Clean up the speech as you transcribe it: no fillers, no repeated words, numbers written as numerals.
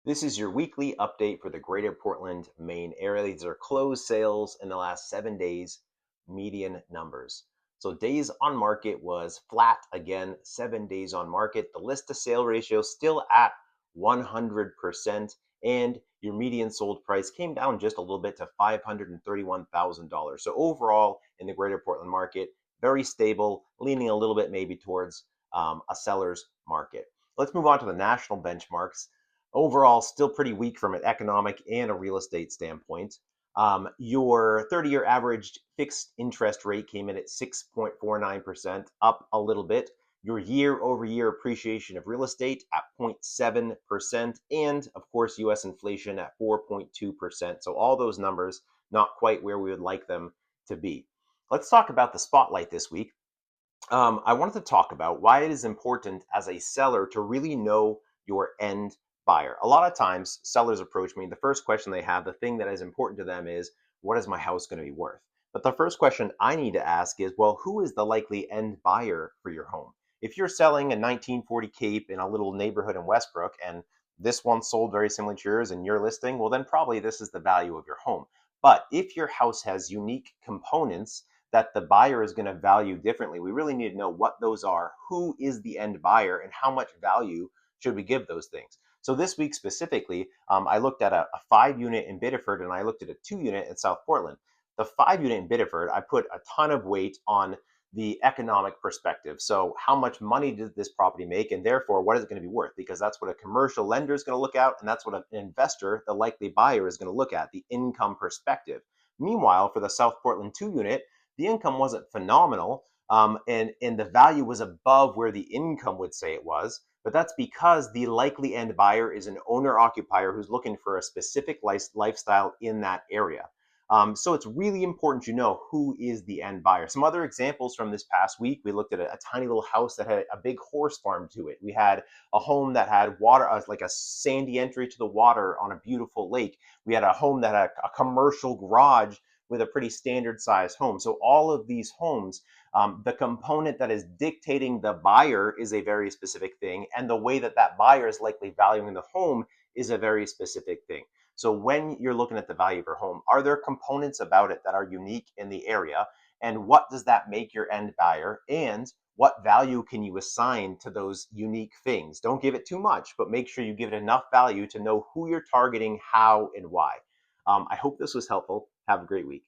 This is your weekly update for the greater Portland, Maine area. These are closed sales in the last 7 days, median numbers. So days on market was flat again, 7 days on market. The list to sale ratio still at 100%, and your median sold price came down just a little bit to $531,000. So overall, in the greater Portland market, very stable, leaning a little bit maybe towards a seller's market. Let's move on to the national benchmarks. Overall, still pretty weak from an economic and a real estate standpoint. Your 30-year average fixed interest rate came in at 6.49%, up a little bit. Your year-over-year appreciation of real estate at 0.7%, and of course, US inflation at 4.2%. So all those numbers not quite where we would like them to be. Let's talk about the spotlight this week. I wanted to talk about why it is important as a seller to really know your end buyer. A lot of times, sellers approach me. The first question they have, the thing that is important to them is, what is my house going to be worth? But the first question I need to ask is, well, who is the likely end buyer for your home? If you're selling a 1940 Cape in a little neighborhood in Westbrook and this one sold very similar to yours and you're listing, well, then probably this is the value of your home. But if your house has unique components that the buyer is going to value differently, we really need to know what those are, who is the end buyer, and how much value should we give those things. So this week specifically, I looked at a 5 unit in Biddeford and I looked at a 2 unit in South Portland. The 5 unit in Biddeford, I put a ton of weight on the economic perspective. So how much money did this property make, and therefore what is it going to be worth? Because that's what a commercial lender is going to look at, and that's what an investor, the likely buyer, is going to look at, the income perspective. Meanwhile, for the South Portland 2 unit, the income wasn't phenomenal, and the value was above where the income would say it was. But that's because the likely end buyer is an owner occupier who's looking for a specific lifestyle in that area. So it's really important to know who is the end buyer. Some other examples from this past week, we looked at a tiny little house that had a big horse farm to it. We had a home that had water, like a sandy entry to the water on a beautiful lake. We had a home that had a commercial garage with a pretty standard size home. So all of these homes, the component that is dictating the buyer is a very specific thing, and the way that that buyer is likely valuing the home is a very specific thing. So when you're looking at the value of your home, are there components about it that are unique in the area? And what does that make your end buyer? And what value can you assign to those unique things? Don't give it too much, but make sure you give it enough value to know who you're targeting, how, and why. I hope this was helpful. Have a great week.